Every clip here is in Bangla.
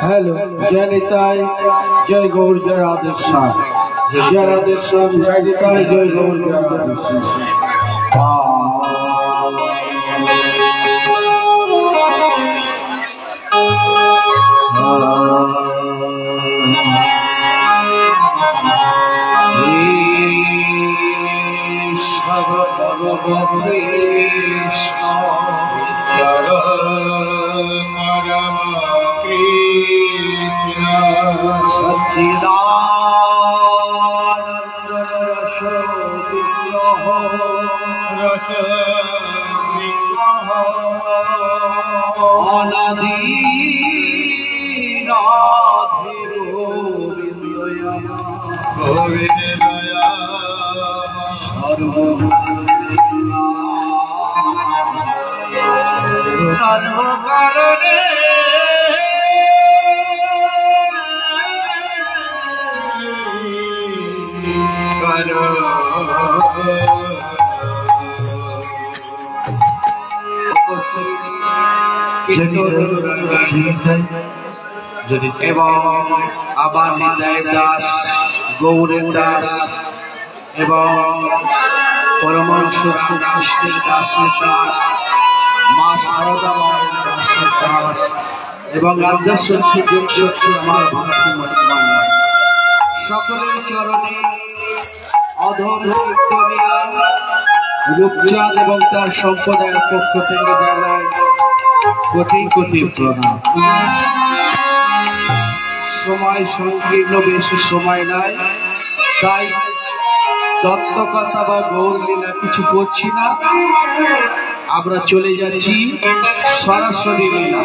हेलो जय निताय जय गौर जय राधेश्याम जय राधेश्याम जय निताय जय गौर जय राधेश्याम। सच्चिदानंद रस विग्रह सर्वकारणे এবং আবার নিতাই দাস গৌরেন দাস এবং পরমহংস কৃষ্ণের দাসের দাস মা শারদা মায়ের দাসের দাস এবং আদ্যশক্তি যোগশক্তি আমার ভক্তিময় সকলের চরণে অধম রূপচাঁদ এবং তার সম্প্রদায়ের পক্ষ থেকে জানায় কোটি কোটি প্রণাম। সময় সংকীর্ণ, বেশি সময় নাই, তাই তত্ত্বকথা বা গৌর লীলা কিছু করছি না। আমরা চলে যাচ্ছি সরাসরি লীলা।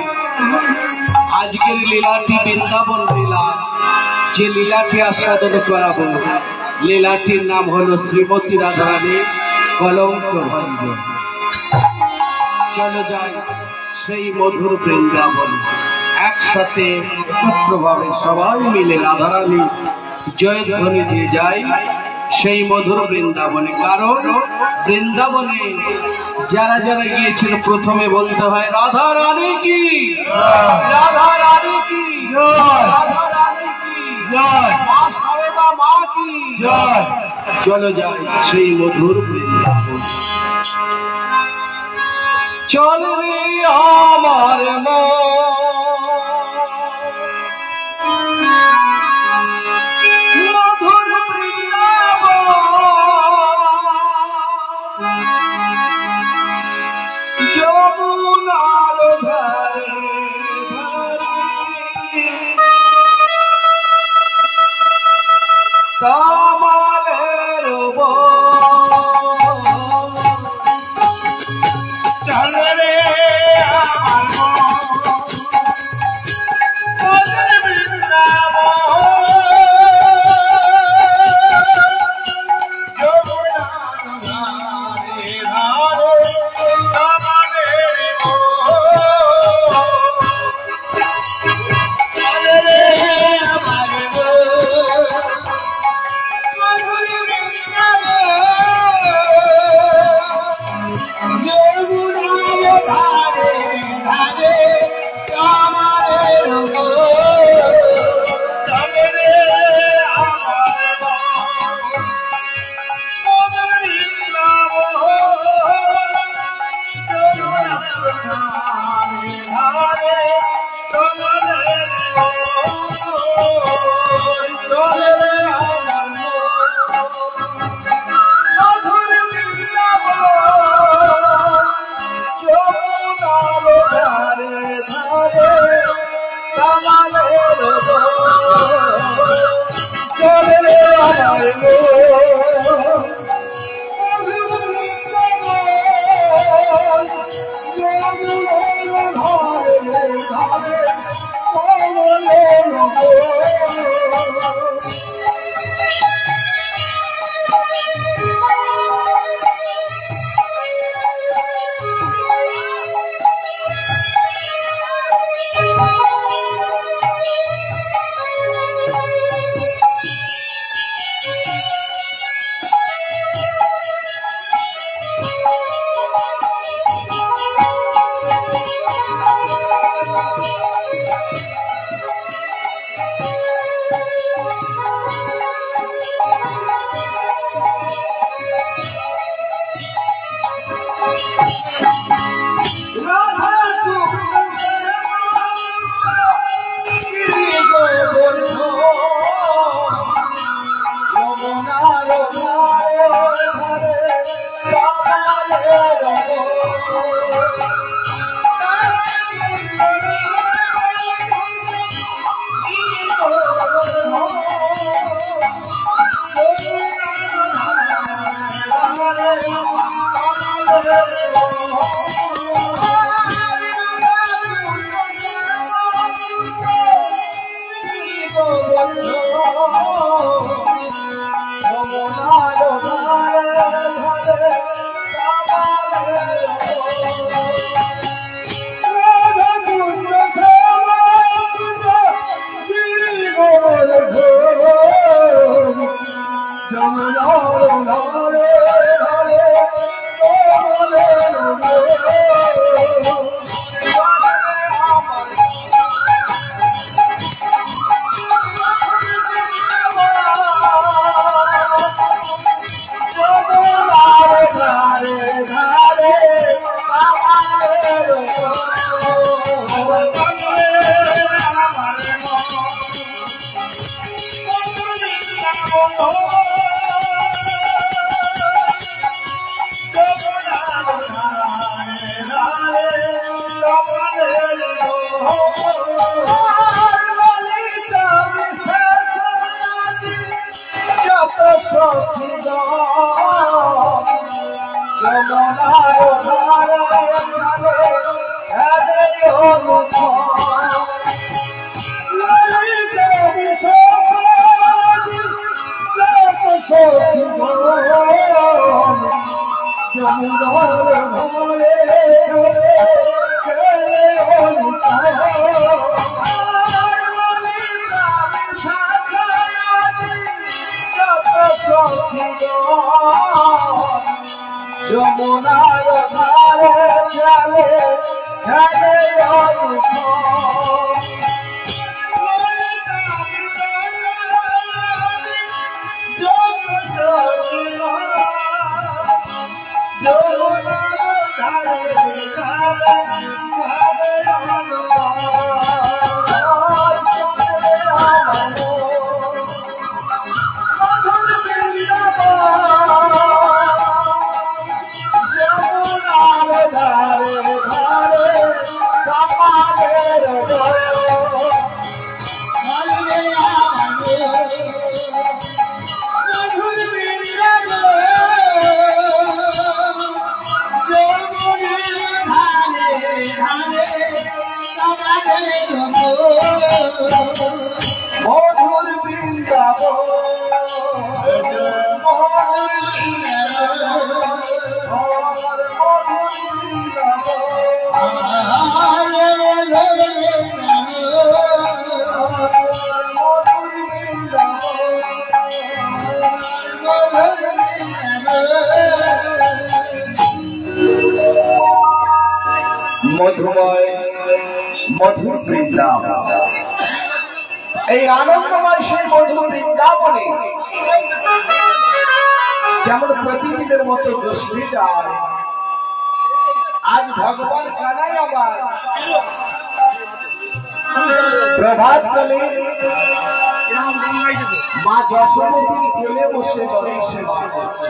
আজকের লীলাটি বৃন্দাবন লীলা। যে লীলাটি আস্বাদন করাবো, লীলাটির নাম হলো শ্রীমতী রাধারানী কলঙ্ক ভঞ্জন। চলো যাই সেই মধুর বৃন্দাবন, একসাথে একত্রভাবে সবাই মিলে রাধারানী জয়ধ্বনি দিয়ে যাই সেই মধুর বৃন্দাবনে। কারণ বৃন্দাবনে যারা যারা গিয়েছিল প্রথমে বলতে হয় রাধা রানী কি, রাধা রানী কি, রাধা রানী কি জয়, মা শারদা মা কি জয়। চলো যাই সেই মধুর বৃন্দাবন। চল রে আমার মা মধুর বৃন্দাবন, যমুনার ধারে কামালের যমুনার ধারে চলে খেলে মধুর বৃন্দাবন মধুময় মধুর বৃন্দাবন। এই আনন্দময় সেই মধুর বৃন্দাবনে যেমন প্রতিদিনের মতো গোষ্ঠী যায়, আজ ভগবান কানাই আবার প্রভাত কালে মা যশোমতীর কোলে বসে গণেশ সেবা করছে।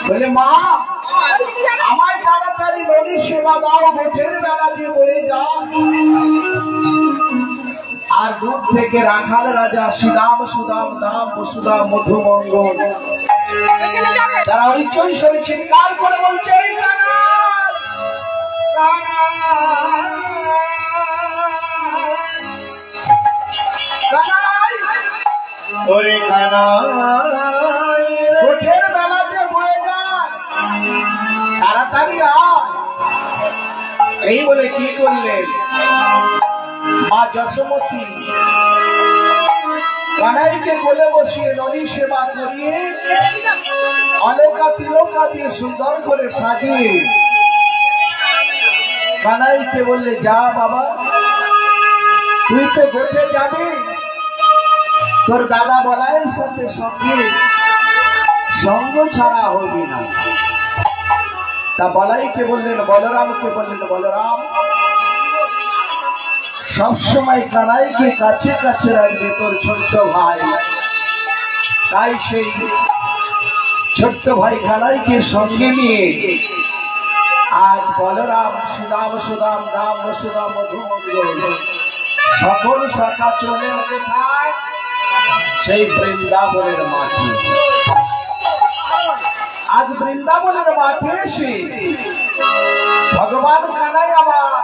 বলে, মা আমার তাড়াতাড়ি গণেশ সেবা দাও, ভোটের বেলা দিয়ে বলে যাও। আর দূর থেকে রাখাল রাজা শ্রীরাম সুদাম দাম বসুদাম মধুমঙ্গল তারা হইচই সরে চিৎকার করে বলছে, ভোটের বেলা যে হয়ে যায়, তাড়াতাড়ি আয়। এই বলে কি করলেন মা যশোমতী কানাইকে কোলে বসিয়ে নদী সেবা করিয়ে অলকা তিলকা দিয়ে সুন্দর করে সাজিয়ে কানাইকে বললে, যা বাবা, তুই তো গোটে যাবি, তোর দাদা বলাইয়ের সাথে সঙ্গে সঙ্গ ছাড়া হবি না। তা বলাইকে বললেন, বলরামকে বললেন, বলরাম সবসময় কানাইকে কাছে কাছে রাখবে তোর ছোট্ট ভাই। তাই সেই ছোট্ট ভাই কানাইকে সঙ্গে নিয়ে আজ বলরাম শ্রীরাম সুদাম রাম বসুরাম মধুমঙ্গল সকল শাখা চলে কোথায়? সেই বৃন্দাবনের মাঠে। আজ বৃন্দাবনের মাঠে এসে ভগবান কানাই আমার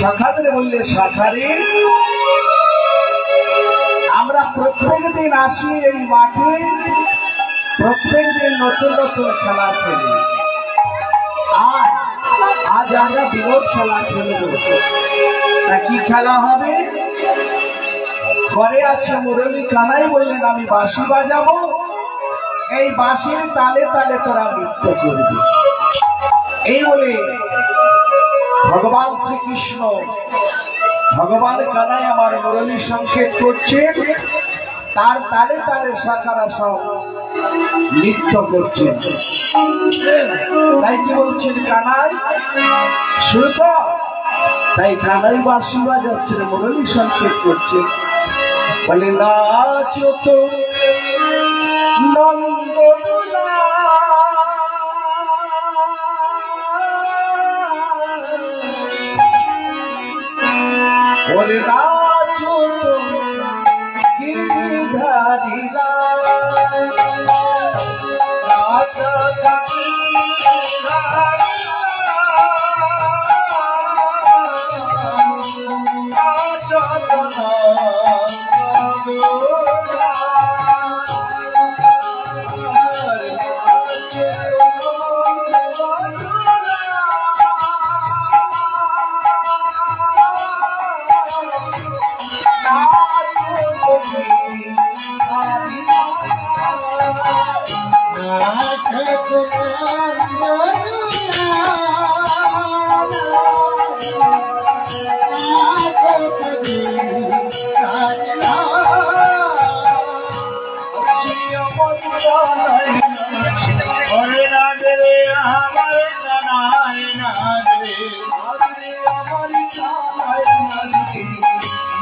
শাখাদের বললে, শাখারে আমরা প্রত্যেক দিন আসি এই মাঠে, প্রত্যেক দিন নতুন নতুন খেলা খেলি। আজ আমরা বিনোদ খেলা খেলব। তা কি খেলা হবে? ঘরে আছে মুরলী। কানাই বললেন, আমি বাঁশি বাজাবো, এই বাঁশির তালে তালে তোরা নৃত্য করবি। এই বলে ভগবান শ্রীকৃষ্ণ ভগবান কানাই আমার মুরলী সংকেত করছেন, তার তালে তালে শাখারা সব নৃত্য করছেন। তাই কি বলছেন কানাই, শুরু কর। তাই কানাই বাঁশি বাজাচ্ছেন, মুরলী সংকেত করছেন। বলে, নাচো তো নন্দনা বলে, নাচো তো গিরিধারীরা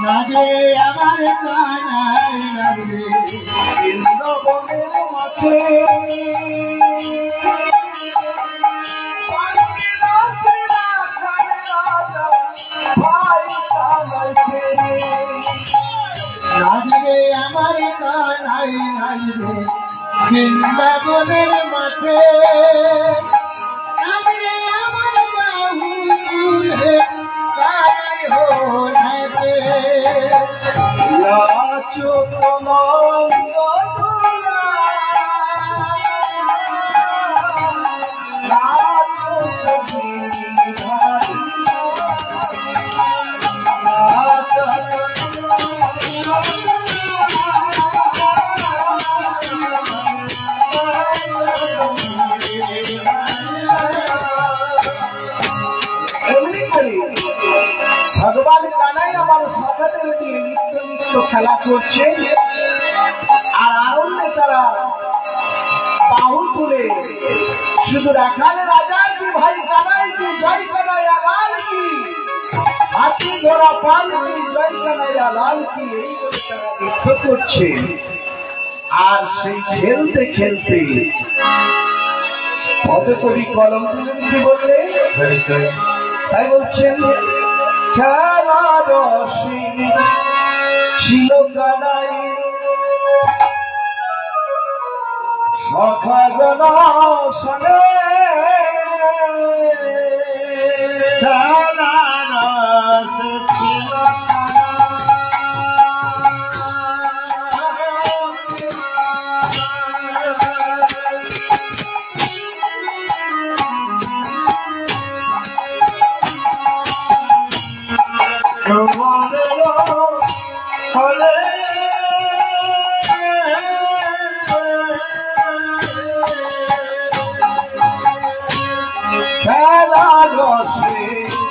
মাঝে আমার কানাই লাগবে বৃন্দাবনের মাঝে মাঝে আমার কানাই লাগবে বৃন্দাবনের মাঠে মাঝে আমার বাহু তুলে কানাই হোনাতে নাচো তোমার ভগবান কানাই আমার সকালে নিয়ে নিত্য নিত্য খেলা করছে আর আনন্দে তারা বাহু তুলে শুধু রাখালে রাজার কি ভাই কানাই কি জয় কানাই আলাল কি হাতি ঘোড়া পাল কি জয় কানাই আলাল কি এই বলে তারা নৃত্য করছে। আর সেই খেলতে খেলতে পদকবি কলম দিলেন কি বললে তাই বলছেন খেলা রসি ছিল কানাই সখাগণ সনে খেলা রস ছিল খেলা রসে ছিল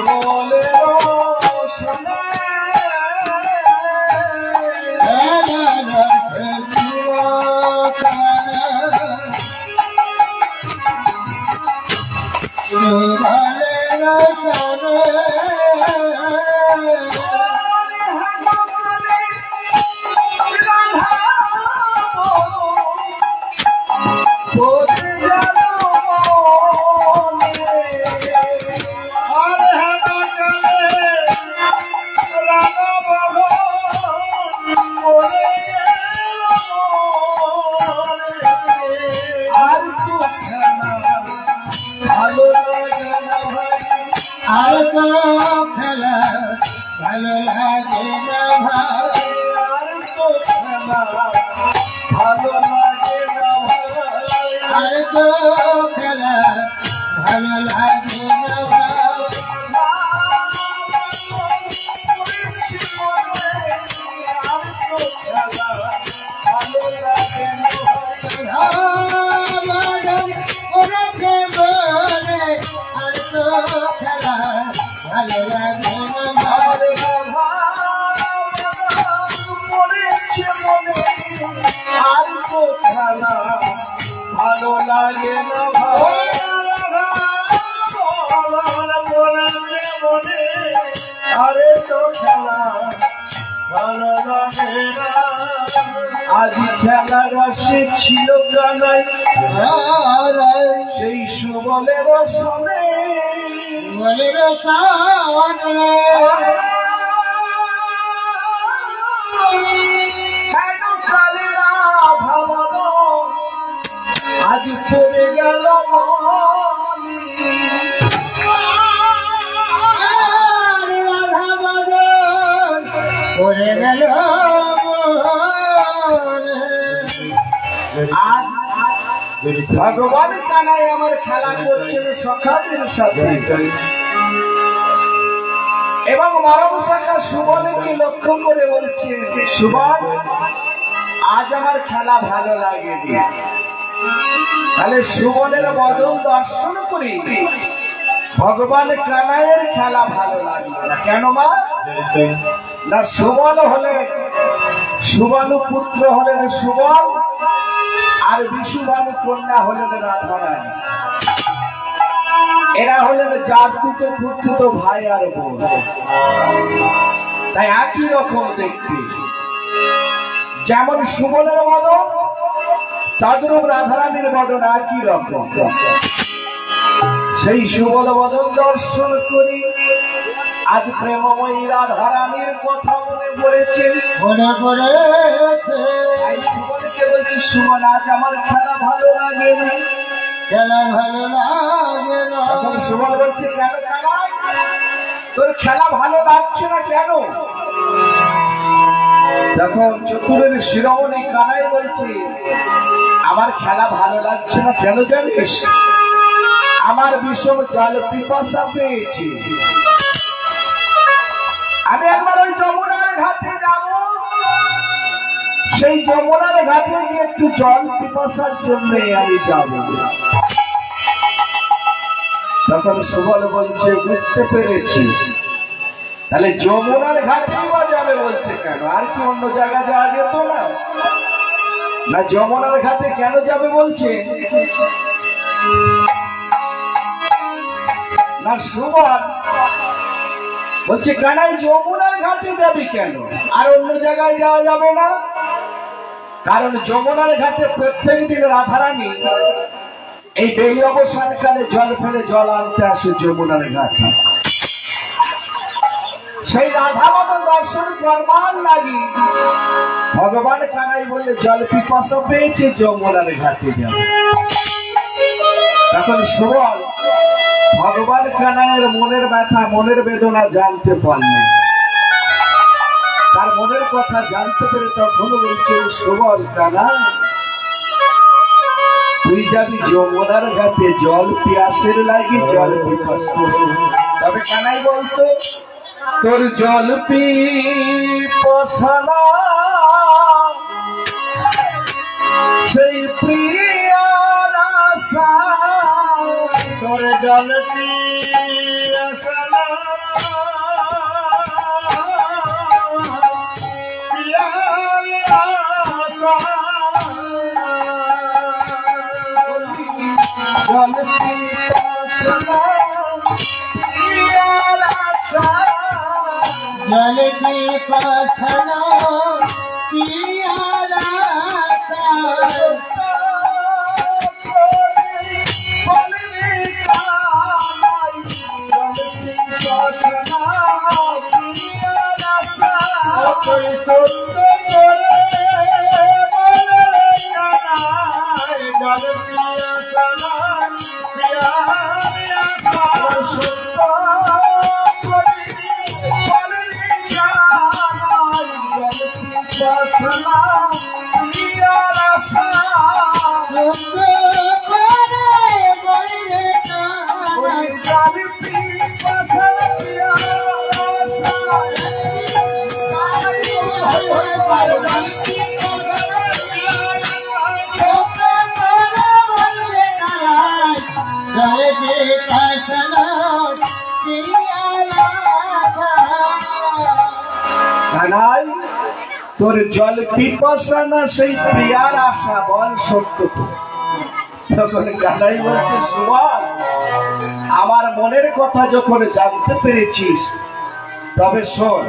বলে আর তো খেলা ভালো লাগে না ভাই আর তো খেলা ভালো লাগে না ভাই আর তো খেলা ভালো লাগে না ভাই ভালো লাগে না ভালো লাগে আর তো খেলা ভালো লাগে না মনে আরে তো খেলা ভালো লাগে না আজ খেলা রসে ছিল কানাই সেই সুবলের সনে বলের সামনে কালেরা ভাবন আজ পড়ে গেল পড়ে গেল ভগবান কানাই আমার খেলা করছেন সখাদের সাথে এবং মরম শাখা সুবলকে লক্ষ্য করে বলছে সুবল আজ আমার খেলা ভালো লাগেনি তাহলে সুবলের বদল দর্শন করি ভগবান কানাইয়ের খেলা ভালো লাগবে না কেন মা না সুবল হলে সুবল পুত্র হলেন সুবল আর বিশুবাবু কন্যা হলেন রাধারানী। এরা হলেন যার দুটো খুঁজছো ভাই আর বোন, তাই একই রকম দেখতে। যেমন সুবলের বদন তদ্রূপ রাধারানীর বদন একই রকম। সেই সুবল বদন দর্শন করি আজ প্রেমময়ী রাধারানীর কথা মনে পড়েছে। সুবলকে বলছি, সুবল আজ আমার খেলা ভালো লাগে না। তখন সুবল বলছে, কেন কানাই, তোর খেলা ভালো লাগছে না কেন? তখন চতুরের শিরোমণি কানাই বলছে, আমার খেলা ভালো লাগছে না কেন জানিস? আমার বিষম জল পিপাসা পেয়েছি। আমি একবার ওই যমুনার ঘাটে যাব, সেই যমুনার ঘাটে গিয়ে একটু জল পিপাসার জন্য আমি যাব। তখন সুবল বলছে, বুঝতে পেরেছি, তাহলে যমুনার ঘাটেই বা যাবে বলছে কেন? আর কি অন্য জায়গা যাওয়া যেত না? না, যমুনার ঘাটে কেন যাবে বলছে না। সুবল বলছে, কানাই যমুনার ঘাটে যাবি কেন? আর অন্য জায়গায় যাওয়া যাবে না? কারণ যমুনার ঘাটে প্রত্যেক দিন রাধারানী এই বেলি অবসানকালে জল ফেলে জল আনতে আসে যমুনার ঘাটে। সেই রাধা মদন দর্শন করবার লাগি ভগবান কানাই বলে জল পিপাসা পেয়েছে, যমুনার ঘাটে যাবে। তখন সুবল ভগবান কানাইয়ের মনের ব্যথা, মনের বেদনা জানতে পারলেন। তার মনের কথা জানতে পেরে তখন বলছে, সুবল কানাই, তুই যাবি যমুনার ঘাটে জল পিয়াসের লাগি, জল পিপাসা। তবে কানাই বলতো, তোর জল পিপাসা সেই প্রিয়ার আশা, তোর জল পিপাসা জল পিপাসা প্রিয়ার আশা, जल की पथना पियारा কানাই, তোর জল পিপাসা না সেই প্রিয়ার আশা, বল সত্য তো। তখন কানাই বলছে, সুবল, আমার মনের কথা যখন জানতে পেরেছিস তবে শোন,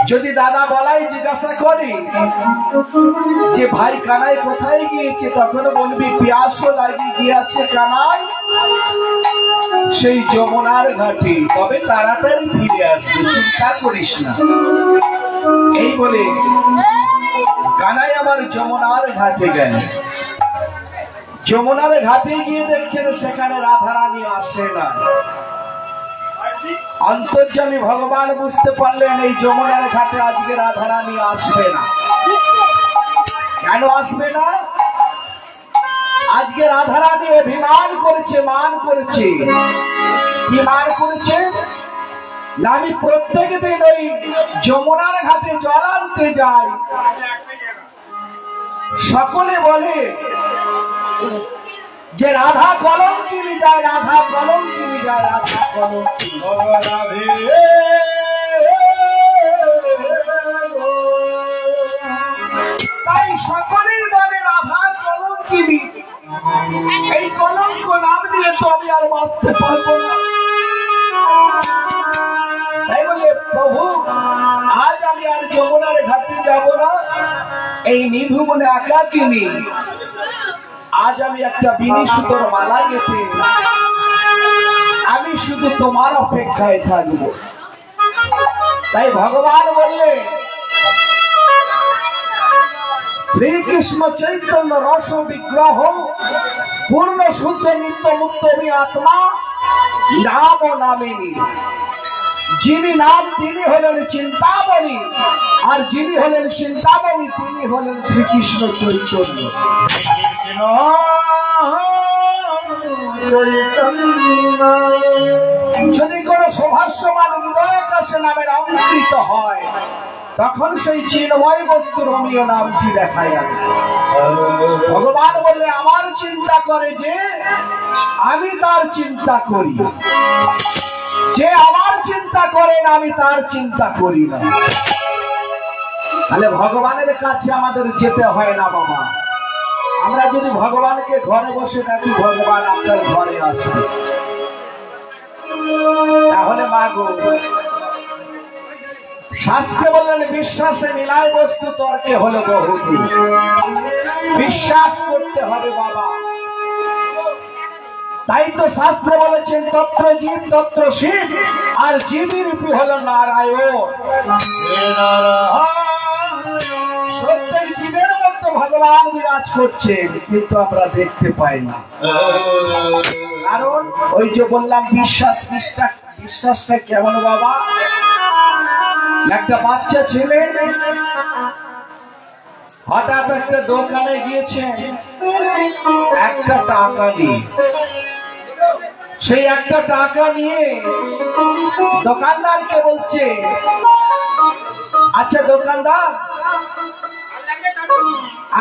যদি দাদা বলাই জিজ্ঞাসা করি যে ভাই কানাই কোথায় গিয়েছে, তখন বলবি পিয়াসও লাগিয়ে গিয়েছে কানাই সেই যমুনার ঘাটে, তবে তাড়াতাড়ি ফিরে আসবে, চিন্তা করিস না। এই বলে কানাই আমার যমুনার ঘাটে গেল। যমুনার ঘাটে গিয়ে দেখছেন সেখানে রাধারানী আসে না। অন্তর্যামী ভগবান বুঝতে পারলেন এই যমুনার ঘাটে আজকে রাধারানী আসবে না। কেন আসবে না? আজকে রাধারানী অভিমান করেছে, মান করেছে। কি মান করেছে? না, আমি প্রত্যেক দিন ওই যমুনার ঘাটে জল আনতে যাই, সকলে বলে যে রাধা কলঙ্কিনী যায়, রাধা কলঙ্কিনী যায়, রাধা কলঙ্কিনী। তাই সকলেই বলে কলঙ্কিনী, এই কলঙ্ক নাম দিয়ে তো আমি আর বাঁচতে পারবো না। তাই বলে প্রভু আজ আমি আর যমুনার ঘাটে যাব না, এই নিধু মনে একাকিনী আজ আমি একটা বিনি সুতোর মালা গেঁথে আমি শুধু তোমার অপেক্ষায় থাকবো। তাই ভগবান বললে শ্রীকৃষ্ণ চৈতন্য রস বিগ্রহ পূর্ণ শুদ্ধ নিত্য মুক্ত আত্মা নাম ও নামিনী, যিনি নাম তিনি হলেন চিন্তামণি, আর যিনি হলেন চিন্তামণি তিনি হলেন শ্রীকৃষ্ণ চৈতন্য। যদি কোন সভাস্যমান হৃদয়াকাশে নামের অমৃত হয় তখন সেই চিন্ময় বস্তুর অমীয় নামটি দেখা যাবে। ভগবান বললে আমার চিন্তা করে যে আমি তার চিন্তা করি, যে আমার চিন্তা করেন আমি তার চিন্তা করি না। তাহলে ভগবানের কাছে আমাদের যেতে হয় না বাবা। আমরা যদি ভগবানকে ঘরে বসে থাকি ভগবান আপনার ঘরে আসবে। তাহলে মা গো, শাস্ত্রে বললেন বিশ্বাসে মিলায় বস্তু তর্কে হলো বহু, বিশ্বাস করতে হবে বাবা। তাই তো শাস্ত্র বলেছেন তত্র জীব তত্র শিব, আর জীবী রূপী হলো নারায়ণ। প্রত্যেক জীবের মধ্যে ভগবান বিরাজ করছেন, কিন্তু আমরা দেখতে পাই না। কারণ ওই যে বললাম বিশ্বাসটা কেমন বাবা। একটা বাচ্চা ছেলে হঠাৎ একটা দোকানে গিয়েছে একটা টাকা নিয়ে, সেই একটা টাকা নিয়ে দোকানদারকে বলছে, আচ্ছা দোকানদার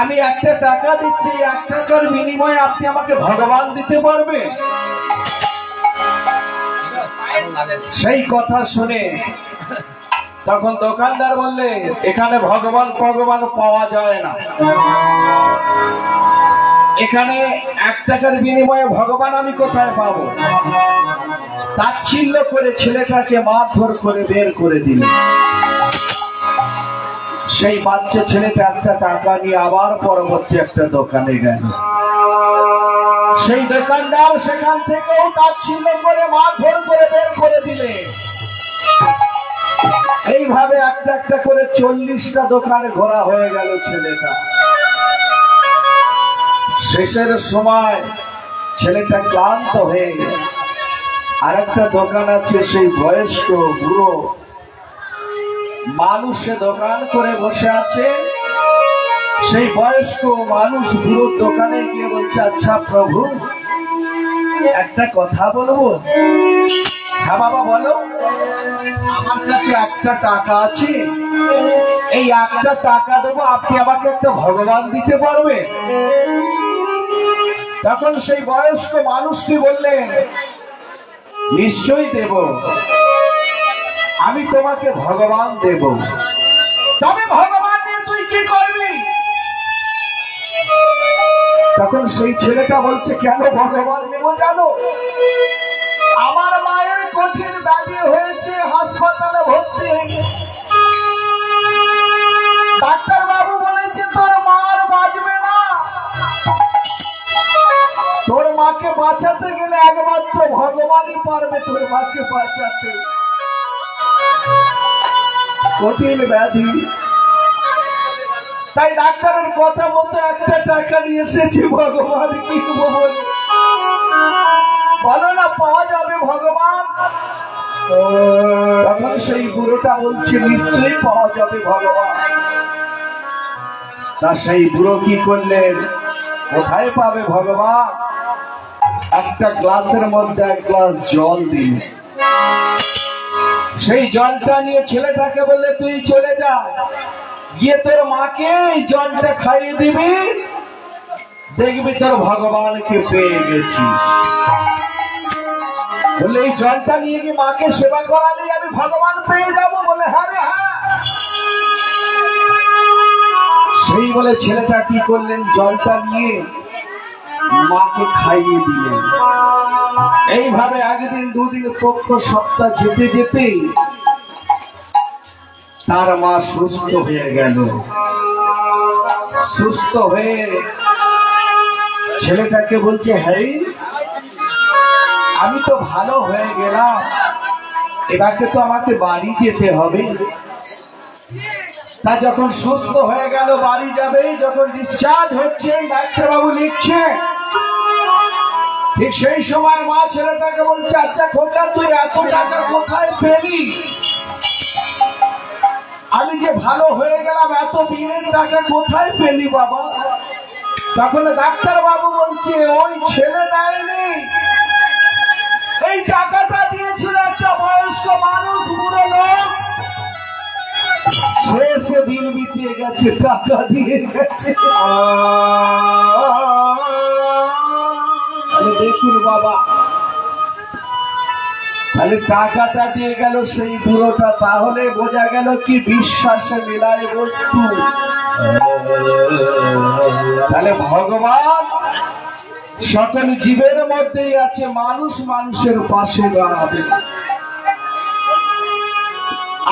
আমি একটা টাকা দিচ্ছি, 1 টাকার বিনিময়ে আপনি আমাকে ভগবান দিতে পারবেন? সেই কথা শুনে তখন দোকানদার বললে এখানে ভগবান পাওয়া যায় না, এখানে 1 টাকার বিনিময়ে ভগবান আমি কোথায় পাবো? তাচ্ছিল্য করে ছেলেটাকে মারধর করে বের করে দিল। সেই বাচ্চা ছেলেটা একটা টাকা নিয়ে আবার পরবর্তী একটা দোকানে গেল। সেই দোকানদার সেখান থেকেও তাচ্ছিল্য করে মারধর করে বের করে দিলে। এইভাবে একটা একটা করে 40টা দোকানে ঘোরা হয়ে গেল ছেলেটা। শেষের সময় ছেলেটা ক্লান্ত হয়ে আরেকটা দোকান আছে, সেই বয়স্ক বুড়ো মানুষে দোকান করে বসে আছে। সেই বয়স্ক মানুষ বুড়ো দোকানে গিয়ে বলছে, আচ্ছা প্রভু একটা কথা বলবো? হ্যাঁ বাবা বলো। আমার কাছে একটা টাকা আছে, এই একটা টাকা দেবো, আপনি আমাকে একটা ভগবান দিতে পারবেন? তখন সেই বয়স্ক মানুষটি বললেন, নিশ্চয়ই দেব, আমি তোমাকে ভগবান দেব। তবে ভগবান দিয়ে তুই কি করবি? তখন সেই ছেলেটা বলছে, কেন ভগবান নেব জানো? আমার মায়ের কঠিন ব্যাধি হয়েছে, হাসপাতালে ভর্তি হয়ে গেছে। ডাক্তার বাবু বলেছে তোর মা আর বাঁচবে না। তোর মাকে বাঁচাতে গেলে একমাত্র ভগবানই পারবে তোর মাকে বাঁচাতে। কঠিন ব্যাধি, তাই ডাক্তারের কথা মতো একটা টাকা নিয়ে এসেছি ভগবান কিনবো বলে। বলো না পাওয়া যাবে ভগবান? তখন সেই বুড়োটা বলছে, নিশ্চয়ই পাওয়া যাবে ভগবান। তা সেই বুড়ো কি করলেন, কোথায় পাবে ভগবান? একটা গ্লাসের মধ্যে 1 গ্লাস জল দিল। সেই জলটা নিয়ে ছেলেটাকে বললে, তুই চলে যা, গিয়ে তোর মাকে এই জলটা খাইয়ে দিবি, দেখবি তোর ভগবানকে পেয়ে গেছিস। বলে এই জলটা নিয়ে গিয়ে মাকে সেবা করালে আমি ভগবান পেয়ে যাব? বলে হ্যাঁ রে হ্যাঁ। সেই বলে ছেলেটা কি করলেন, জলটা নিয়ে মাকে খাইয়ে দিলেন। এইভাবে একদিন দুদিন পক্ষ সপ্তাহ যেতে যেতে তার মা সুস্থ হয়ে গেল। সুস্থ হয়ে ছেলেটাকে বলছে, হ্যাঁ আমি তো ভালো হয়ে গেলাম, এবারে তো আমাকে বাড়ি যেতে হবে। তা যখন সুস্থ হয়ে গেল বাড়ি যাবে, যখন ডিসচার্জ হচ্ছে ডাক্তারবাবু লিখছে, ঠিক সেই সময় মা ছেলেটাকে বলছে, আচ্ছা খোকা তুই এত টাকা কোথায় পেলি? আমি যে ভালো হয়ে গেলাম, এত বিলের টাকা কোথায় পেলি বাবা? তখন ডাক্তারবাবু বলছে, ওই ছেলে দেয়নি, এই টাকাটা দিয়েছিল একটা বয়স্ক মানুষ, বুড়ো লোক, সে বিল মিটিয়ে গেছে, টাকা দিয়ে গেছে। দেখুন বাবা, তাহলে টাকাটা দিয়ে গেল সেই বুড়োটা, তাহলে বোঝা গেল কি বিশ্বাসে মেলায় বস্তু। তাহলে ভগবান সকল জীবের মধ্যেই আছে, মানুষ মানুষের পাশে দাঁড়াবে।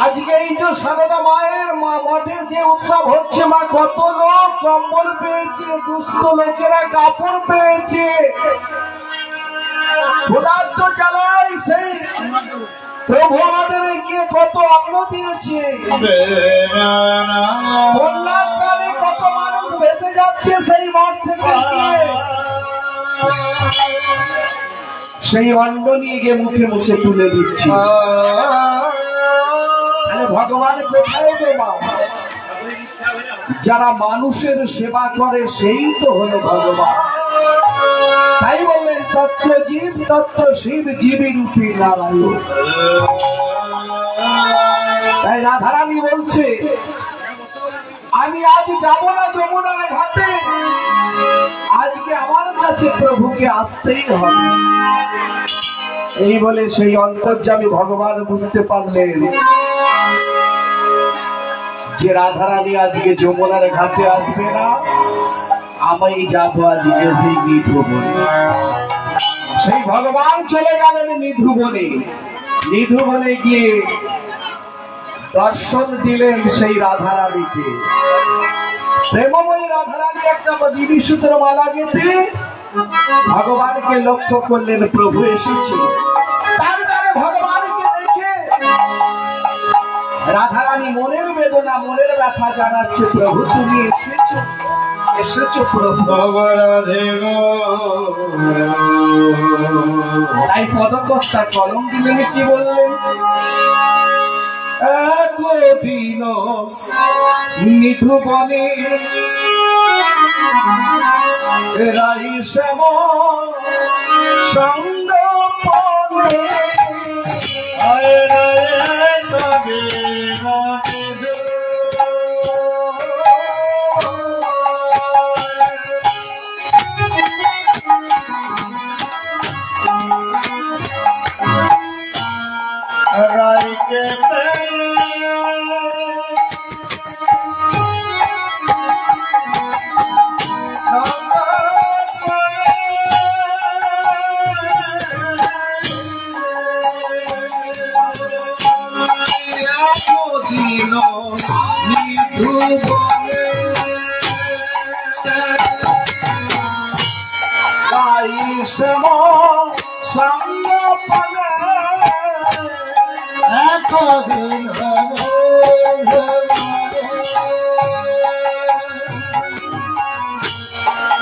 আজকে এই যে সারদা মায়ের মঠে যে উৎসব হচ্ছে, মা কত লোক কম্বল পেয়েছে, দুস্থ লোকেরা কাপড় পেয়েছে, ক্ষুধার্ত জ্বালায় সেই প্রভু আমাদের গিয়ে কত অন্ন দিয়েছে, বন্যার কালে কত মানুষ বেঁচে যাচ্ছে সেই মঠ থেকে, সেই অন্ন নিয়ে গিয়ে মুখে মুখে তুলে দিচ্ছে। ভগবান কোথায় গো মা? যারা মানুষের সেবা করে সেই তো হলো ভগবান। তাই বললেন তত্ত্ব জীব তত্ত্ব শিব, জীবী রূপী নারায়ণ। তাই রাধারানী বলছে, আমি আজ যাব না যমুনার ঘাটে, আজকে আমার কাছে প্রভুকে আসতেই হবে। এই বলে সেই অন্তর্যামী ভগবান বুঝতে পারলেন যে রাধারানী আজকে যমুনার ঘাটে আসবে না, আমি যাবো আজকে সেই নিধুবনে। সেই ভগবান চলে গেলেন নিধুবনে। নিধুবনে গিয়ে দর্শন দিলেন সেই রাধারানীকে। প্রেমময়ী রাধারানী একটা বিভীষিকার মালা গেঁথে ভগবানকে লক্ষ্য করলেন, প্রভু এসেছে। তারপরে ভগবানকে দেখে রাধারানী মনের বেদনা মনের ব্যথা জানাচ্ছে, প্রভু তুমি এসেছো, এসেছো প্রভু। তাই পদকর্তা কলম দিলেন, কি বললেন? একদিন নিধুবনে রাই শ্যাম সঙ্গ পনে,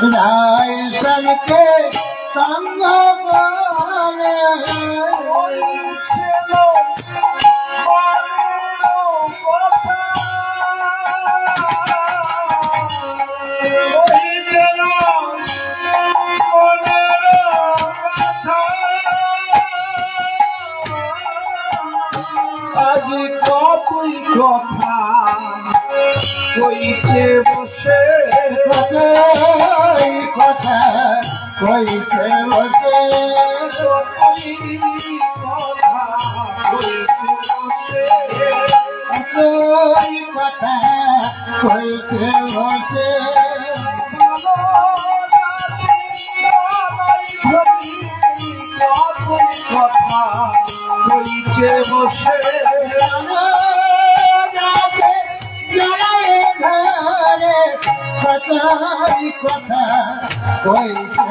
রাইসনকে সঙ্গ বলে ছিল আজ কতই কথা কইছে বসে, কতই কথা কইছে বসে, কতই কথা কইছে বসে, কতই কথা কইছে বসে, হইছে বসে কথা হইছে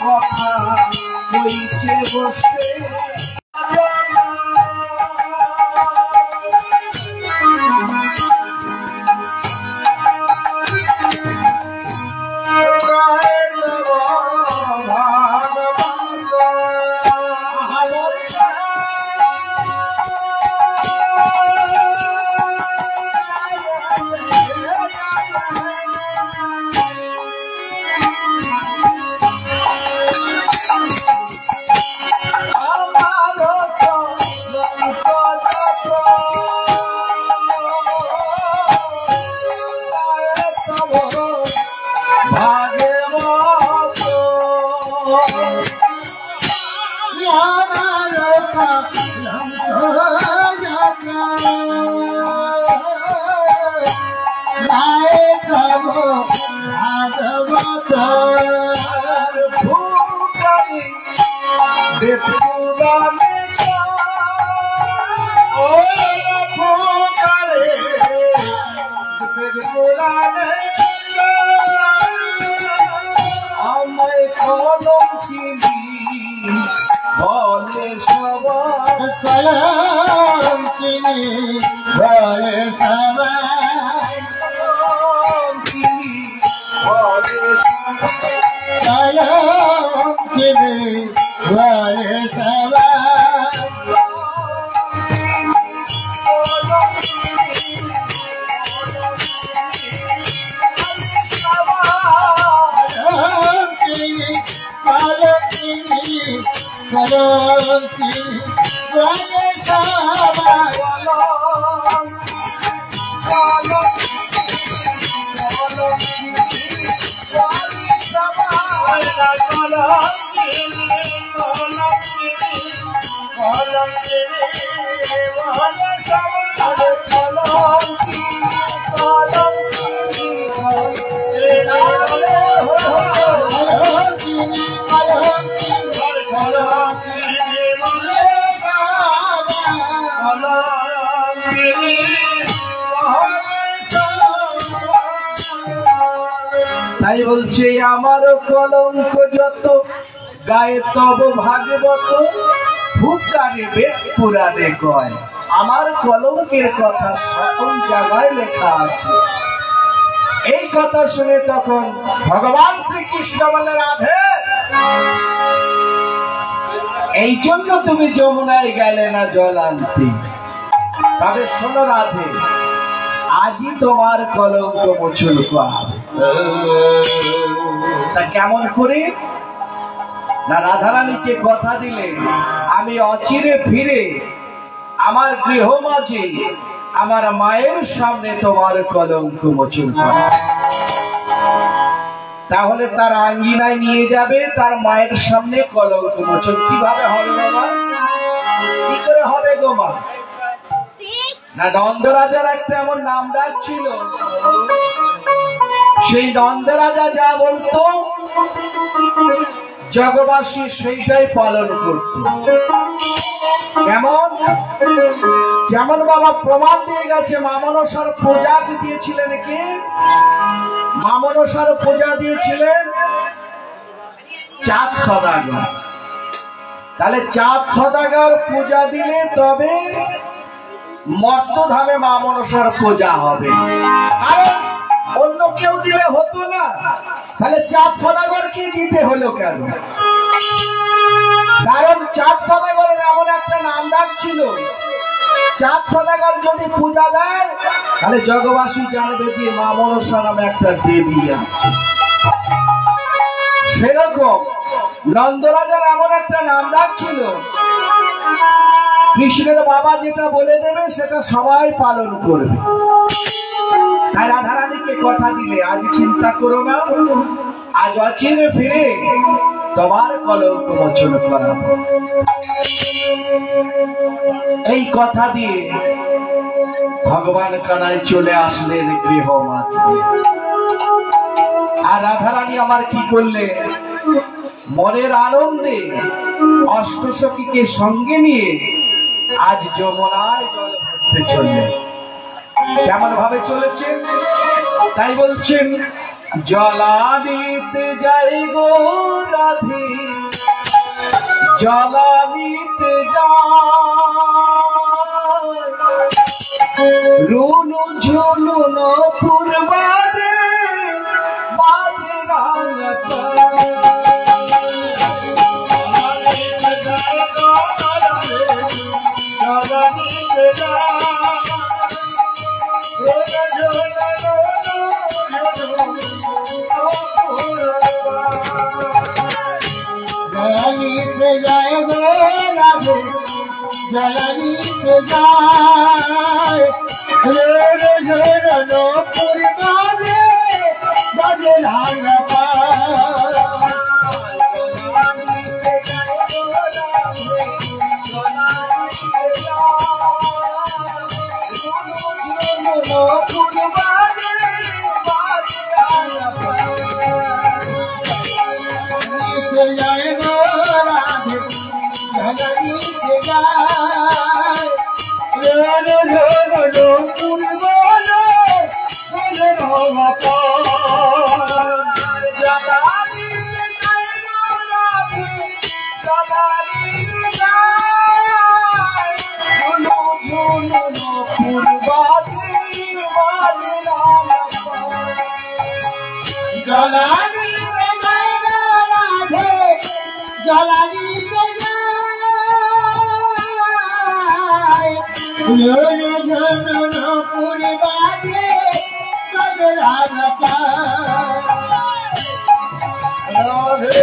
কথা হইছে বসে আমায় কলম চিনি বলে সবাই কলম চিনি বলে সবাই কলম চিনি বলে সবাই তাই বলছে আমার কলঙ্ক যত গায়ে তব ভাগবত ভুকারে বেদ পুরাণে কয় আমার কলঙ্কের কথা সকল জায়গায় লেখা আছে। এই কথা শুনে তখন ভগবান শ্রীকৃষ্ণ বলে রাধে এই জন্য তুমি যমুনায় গেলে না জল আনতে, তবে শোনো রাধে আজই তোমার কলঙ্ক মোচন করা। তা কেমন করে না রাধারানীকে কথা দিলেন আমি অচিরে ফিরে আমার গৃহ মাঝে আমার মায়ের সামনে তোমার কলঙ্ক মোচন করা। তাহলে তার আঙ্গিনায় নিয়ে যাবে তার মায়ের সামনে কলঙ্ক মোচন। কিভাবে হবে বাবা, কি করে হবে গো মা? না নন্দরাজার একটা এমন নাম ডাক ছিল, সেই নন্দরাজা যা বলতো জগবাসী সেইটাই পালন করত। কেমন? যেমন বাবা প্রমাণ দিয়ে গেছে মামনসার পূজা দিয়েছিলেন কি? মামনসার পূজা দিয়েছিলেন চাঁদ সদাগর। তাহলে চাঁদ সদাগর পূজা দিলে তবে মর্তধামে মামনসার পূজা হবে, কারণ অন্য কেউ দিলে হতো না। তাহলে চাঁদ সদাগর কি দিতে হলো কেন? কারণ চাঁদ সদাগরের এমন একটা নাম ডাক ছিল, চাঁদ সদাগর যদি পূজা দেয় তাহলে জগবাসী জানবে যে মা মনসা নামে একটা দেবী আছে। সেরকম নন্দরাজার এমন একটা নাম ডাক ছিল, কৃষ্ণের বাবা যেটা বলে দেবে সেটা সবাই পালন করবে। তাই রাধারানীকে কথা দিলে আজ চিন্তা করো না, আজ অচিরে ফিরে তোমার কলঙ্ক মোচন করাবো। এই কথা দিয়ে ভগবান কানাই চলে আসলেন গৃহ মাঝে। আর রাধারানী আমার কি করলে, মনের আনন্দে অষ্টসখীকে সঙ্গে নিয়ে আজ যমুনায় জল ভরতে চললেন। কেমন ভাবে চলেছে তাই বলছেন, জলা দিতে যাই গো রাধে, জলা দিতে যাই, রুনু ঝুনু নপুর বাজে, বাজে রাঙাচা। जलानीते जाए गो राधे, जलानीते जाए, रोड झोर नूपुर बाजे, बाजे रांगा पार। जलानीते जाए गो राधे, जलानीते जाए, नूपुर बाजे, बाजे रांगा पार। से जाए गो राधे, जलानीते जाए, रोड झोर नूपुर बाजे, बाजे रांगा पार। जलानीते जाए गो राधे, जलानीते जाए, झुनु झुनु नूपुर बाजे, बाजे रांगा पार। जलानीते जाए गो राधे, जलानीते जाए, झुनु झुनु नूपुर बाजे, बाजे रांगा पार। राधे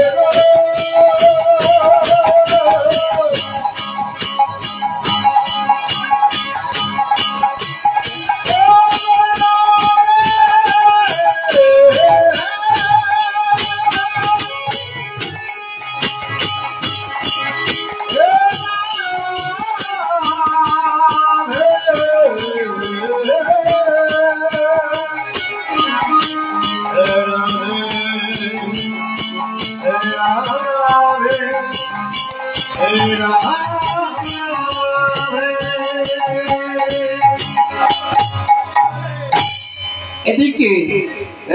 এদিকে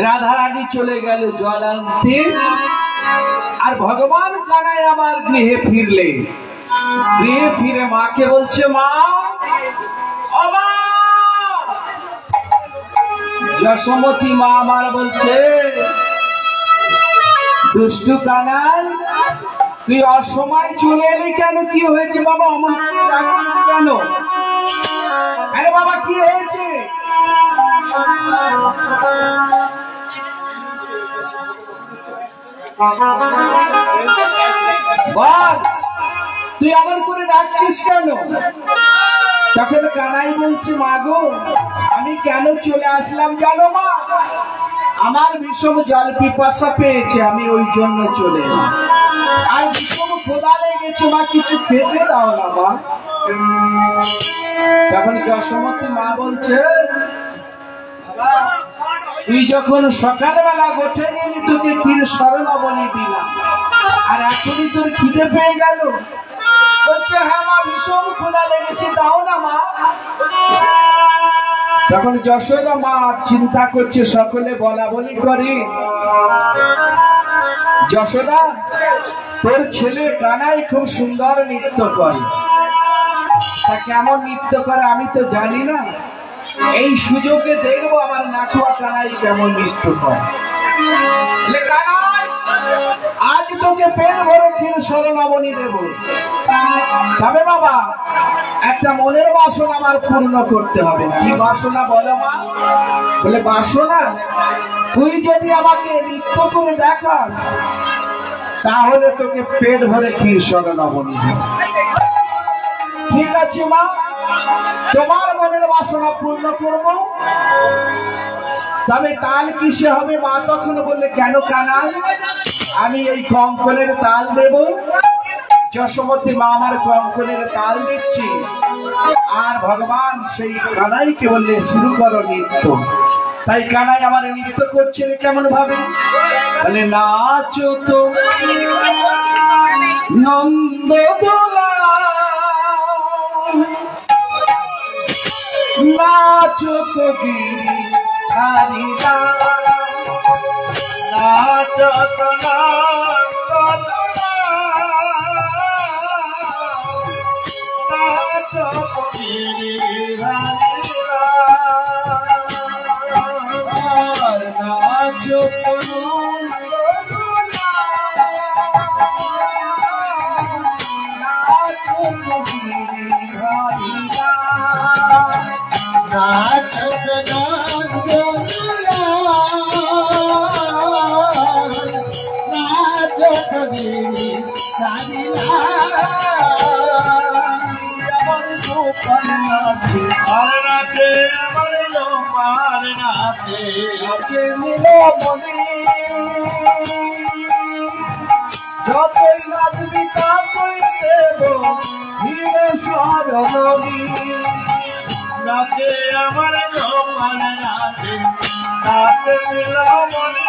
রাধারানী চলে গেল জল আনতে, আর ভগবান কানাই আমার গৃহে ফিরলে। গৃহে ফিরে মাকে বলছে, মা ও মা। যশোমতী মা আমার বলছে, দুষ্টু কানাই তুই অসময় চলে এলি কেন? কি হয়েছে বাবা? অমন করে ডাকছিস কেন? আরে বাবা কি হয়েছে? বল, তুই এমন করে ডাকছিস কেন? তখন কানাই বলছে, মা গো আমি কেন চলে আসলাম জানো মা? আমার ভীষণ জল পিপাসা পেয়েছে, আমি ওই জন্য চলে এলাম। আর ভীষণ ক্ষুধা লেগেছে মা, কিছু খেতে দাও না মা। তখন যশোমতী মা বলছে, তুই যখন সকালবেলা গোঠে গেলি তোকে তিন শরণাবলী দিলাম, আর এখনই তোর খিদে পেয়ে গেল? বলছে, হ্যাঁ মা ভীষণ ক্ষুধা লেগেছে, দাও না মা। তখন যশোদা মা চিন্তা করছে, সকলে বলা বলি করে, যশোদা তোর ছেলে কানাই খুব সুন্দর নৃত্য করে। তা কেমন নৃত্য করে আমি তো জানি না, এই সুযোগে দেখবো আমার নাটুয়া কানাই কেমন নৃত্য করে। কানাই আজ তোকে পেট ভরে তিন শরণাবলী দেব, তবে বাবা একটা মনের বাসনা আমার পূর্ণ করতে হবে। কি বাসনা বলো মা? বলে, বাসনা তুই যদি আমাকে নৃত্য করে দেখাস তাহলে তোকে পেট ভরে ক্ষীর শরণাবলী দেব। ঠিক আছে মা, তোমার মনের বাসনা পূর্ণ করবো, তবে তাল কিসে হবে মা? তখন বললে, কেন কানাই? আমি এই কঙ্কনের তাল দেব। যশোমতী মা আমার কঙ্কনের তাল দিচ্ছি, আর ভগবান সেই কানাইকে বললে, শুরু করো নৃত্য। তাই কানাই আমার নৃত্য করছে কেমন ভাবে, বলে নাচো তো নন্দ দোলা, নাচো তো গিরিধারীরা, নাচো তো নন্দ দোলা, নাচো তো গিরিধারীরা, নাচো তো নন্দ দোলা, নাচো তো গিরিধারীরা, নাচো তো নন্দ দোলা, নাচো তো গিরিধারীরা, আমার গোপাল নাচে, আর নাচে আমার গোপাল নাচে, নাচে মিলো মনে, যতই নাচবি ততই দেব হিরে স্বরণী, নাচে আমার গোপাল নাচে, নাচে মিলো মনে।